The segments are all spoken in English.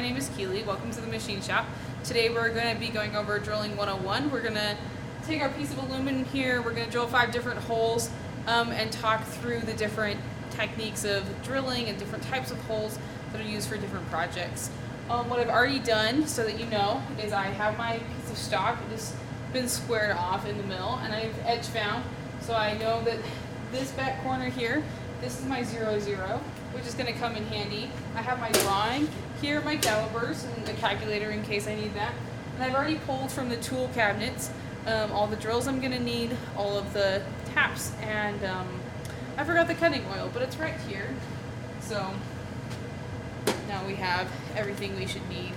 name is Keely. Welcome to the machine shop. Today we're going to be going over drilling 101. We're going to take our piece of aluminum here, we're going to drill 5 different holes and talk through the different techniques of drilling and different types of holes that are used for different projects. What I've already done, so that you know, is I have my piece of stock. It has been squared off in the mill and I've edge found, so I know that this back corner here, this is my 0, 0, which is going to come in handy. I have my drawing, here are my calipers and the calculator in case I need that. And I've already pulled from the tool cabinets all the drills I'm going to need, all of the taps, and I forgot the cutting oil, but it's right here. So now we have everything we should need.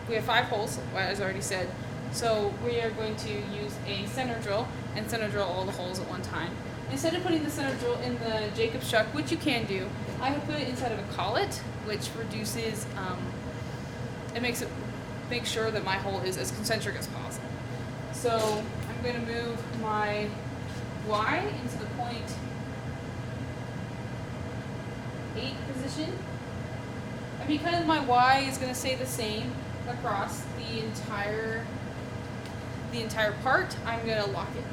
We have 5 holes, as I already said. So we are going to use a center drill and center drill all the holes at one time. Instead of putting the center drill in the Jacob's chuck, which you can do, I have put it inside of a collet, which reduces, it makes sure that my hole is as concentric as possible. So I'm going to move my Y into the .8 position. And because my Y is going to stay the same across the entire part, I'm going to lock it.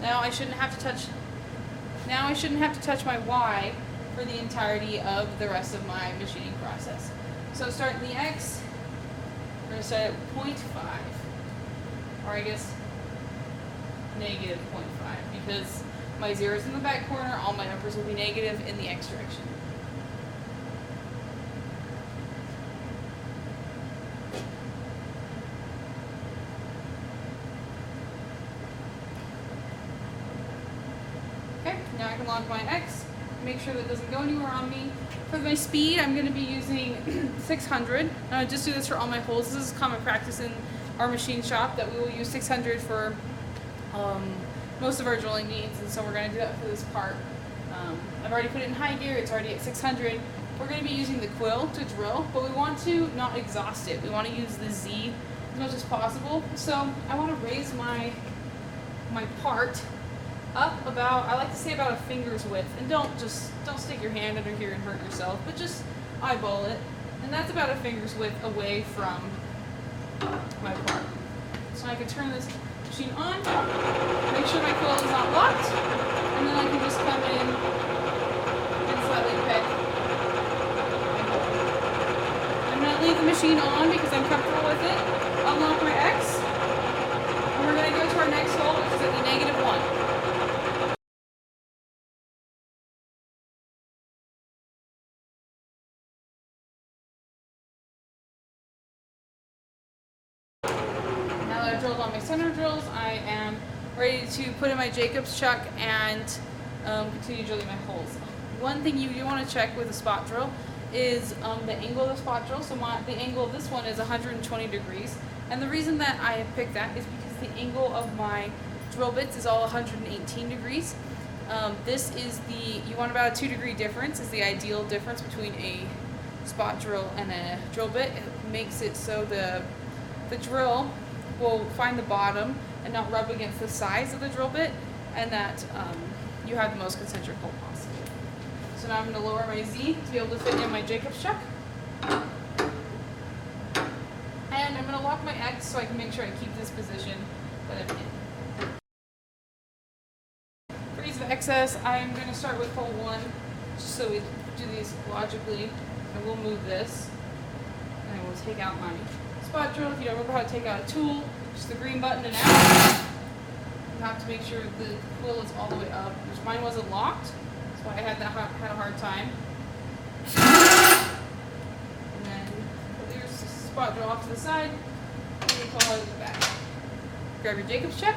Now I shouldn't have to touch my Y for the entirety of the rest of my machining process. So starting the X, we're going to start at 0.5, or I guess negative 0.5, because my 0 is in the back corner, all my numbers will be negative in the X direction. Okay, now I can lock my X, make sure that it doesn't go anywhere on me. For my speed, I'm going to be using 600. I just do this for all my holes. This is common practice in our machine shop that we will use 600 for most of our drilling needs, and so we're going to do that for this part. I've already put it in high gear, it's already at 600. We're going to be using the quill to drill, but we want to not exhaust it. We want to use the Z as much as possible. So I want to raise my part up about, I like to say about a finger's width, and don't stick your hand under here and hurt yourself, but just eyeball it, and that's about a finger's width away from my part. So I can turn this machine on, make sure my quill is not locked, and then I can just come in and slightly peck my hole. I'm going to leave the machine on because I'm comfortable with it, unlock my X, and we're going to go to our next hole, which is at the -1. I drilled all my center drills, I am ready to put in my Jacob's chuck and continue drilling my holes. One thing you do want to check with a spot drill is the angle of the spot drill. So the angle of this one is 120 degrees. And the reason that I have picked that is because the angle of my drill bits is all 118 degrees. You want about a 2-degree difference is the ideal difference between a spot drill and a drill bit. It makes it so the drill will find the bottom and not rub against the sides of the drill bit, and that you have the most concentric hole possible. So now I'm going to lower my Z to be able to fit in my Jacob's chuck. And I'm going to lock my X so I can make sure I keep this position that I'm in. For ease of access, I'm going to start with hole 1, just so we do these logically. And we'll move this, and I will take out my spot drill. If you don't remember how to take out a tool, just the green button and out. You have to make sure the quill is all the way up, which mine wasn't locked. That's why I had a hard time. And then put your spot drill off to the side, and you pull out of the back. Grab your Jacob's chuck.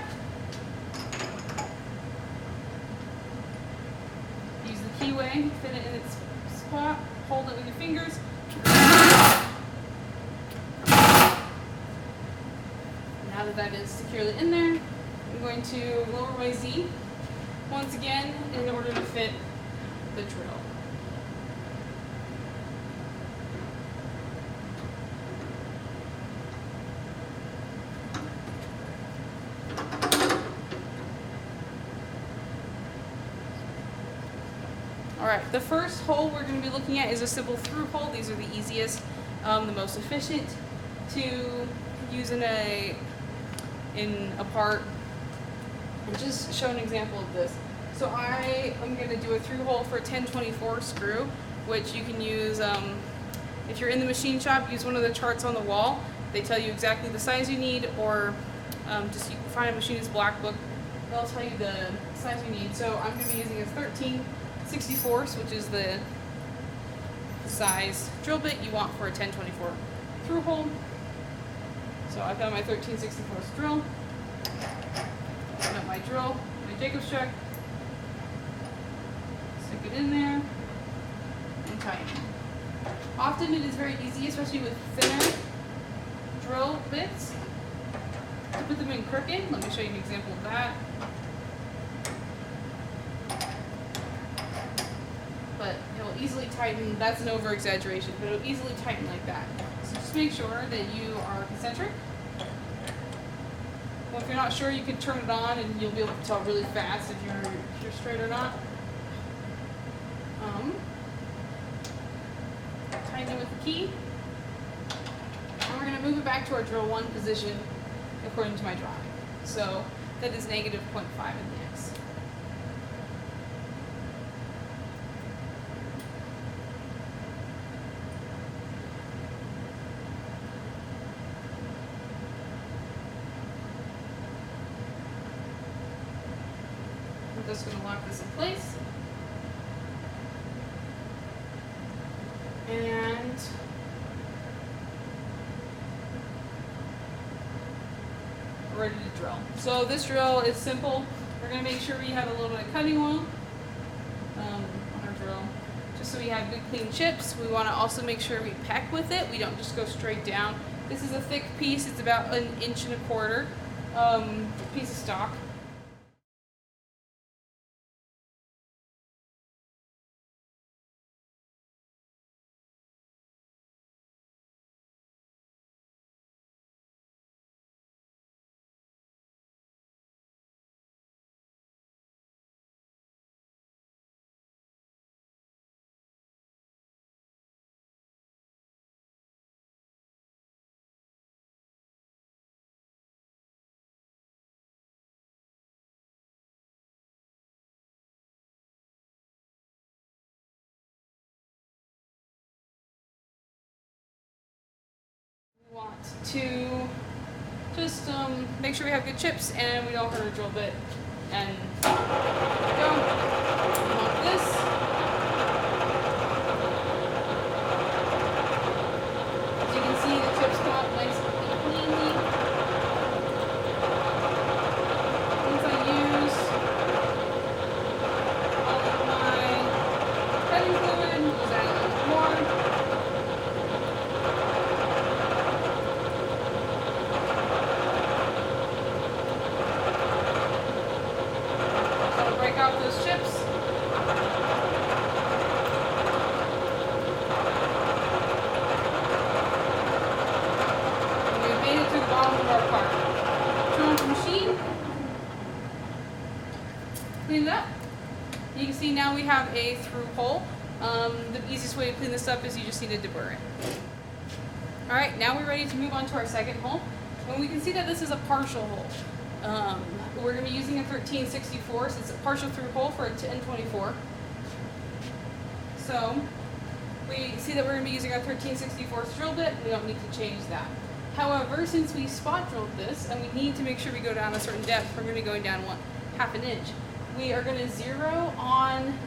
Use the keyway, fit it in its spot, hold it with your fingers. Now that that is securely in there, I'm going to lower my Z once again in order to fit the drill. All right, the first hole we're going to be looking at is a simple through hole. These are the easiest, the most efficient to use in a part. And just show an example of this. So I am going to do a through hole for a 1024 screw, which you can use, if you're in the machine shop, use one of the charts on the wall. They tell you exactly the size you need, or just you can find a machinist black book. They'll tell you the size you need. So I'm going to be using a 13/64, which is the size drill bit you want for a 1024 through hole. So I've got my 13/64 drill. I've got my drill, my Jacob's chuck. Stick it in there and tighten. Often it is very easy, especially with thinner drill bits, to put them in crooked. Let me show you an example of that. But it will easily tighten. That's an over exaggeration, but it will easily tighten like that. So just make sure that you are concentric. Well, if you're not sure, you can turn it on and you'll be able to tell really fast if you're straight or not. Tighten it with the key. And we're going to move it back to our drill 1 position according to my drawing. So that is -0.5 in the X. I'm just going to lock this in place. And we're ready to drill. So this drill is simple. We're going to make sure we have a little bit of cutting oil on our drill, just so we have good clean chips. We want to also make sure we peck with it. We don't just go straight down. This is a thick piece. It's about 1.25 inches piece of stock. Want to just make sure we have good chips and we don't hurt our drill bit. And there we go. We want this. As you can see, the chips come out nice and cleanly. Things I use, all of my cutting fluid, just add a little more. Break out those chips. And we've made it to the bottom of our part. Turn off the machine. Clean it up. You can see now we have a through hole. The easiest way to clean this up is you just need to deburr it. Alright, now we're ready to move on to our second hole. And we can see that this is a partial hole. We're going to be using a 13/64, so it's a partial through hole for a 1024. So we see that we're going to be using our 13/64 drill bit. We don't need to change that. However, since we spot drilled this and we need to make sure we go down a certain depth, we're going to be going down 1/2 inch. We are going to zero on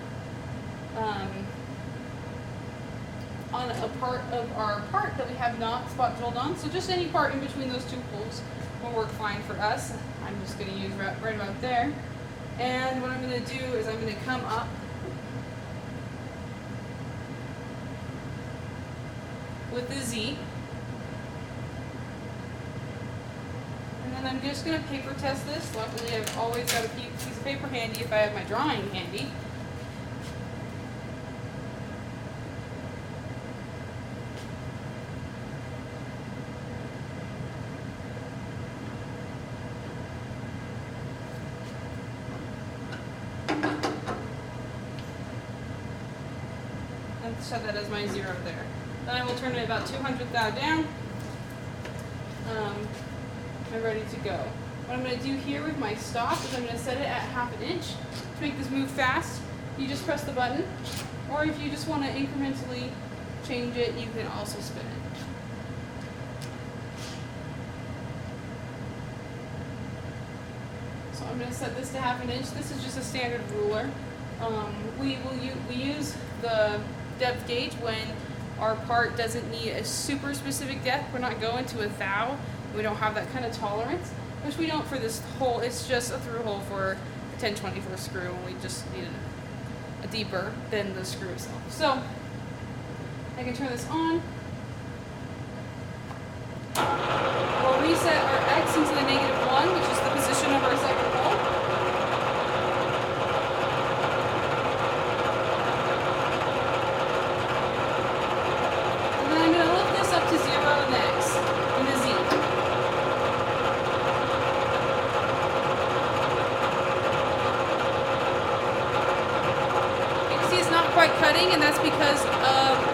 a part of our part that we have not spot drilled on. So just any part in between those two holes will work fine for us. I'm just going to use right about there. And what I'm going to do is I'm going to come up with the Z. And then I'm just going to paper test this. Luckily, I've always got a piece of paper handy if I have my drawing handy. I'll set that as my 0 there. Then I will turn it about 200 thou down. I'm ready to go. What I'm going to do here with my stop is I'm going to set it at 1/2 inch. To make this move fast, you just press the button. Or if you just want to incrementally change it, you can also spin it. So I'm going to set this to 1/2 inch. This is just a standard ruler. We use the depth gauge when our part doesn't need a super specific depth. We're not going to a thou. We don't have that kind of tolerance, which we don't for this hole. It's just a through hole for a 10/24 screw, and we just need a deeper than the screw itself. So I can turn this on. We'll reset our X into the -1, which is the position of our second hole. And then I'm going to lift this up to 0 and X in the Z. You can see it's not quite cutting, and that's because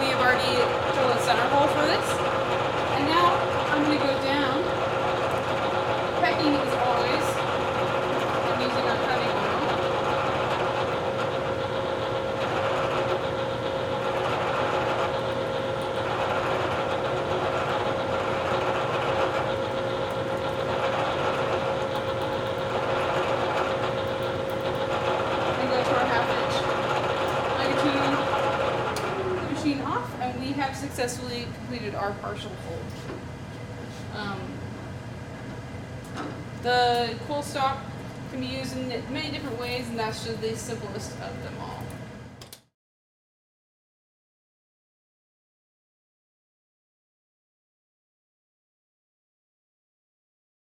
we have already drilled a center hole for this. And now I'm going to go down. Pecking as always. I'm using our cutting wheel. And go to our 1/2 inch. I can turn the machine off, and we have successfully completed our partial hold. The cool stock can be used in many different ways, and that's just the simplest of them all.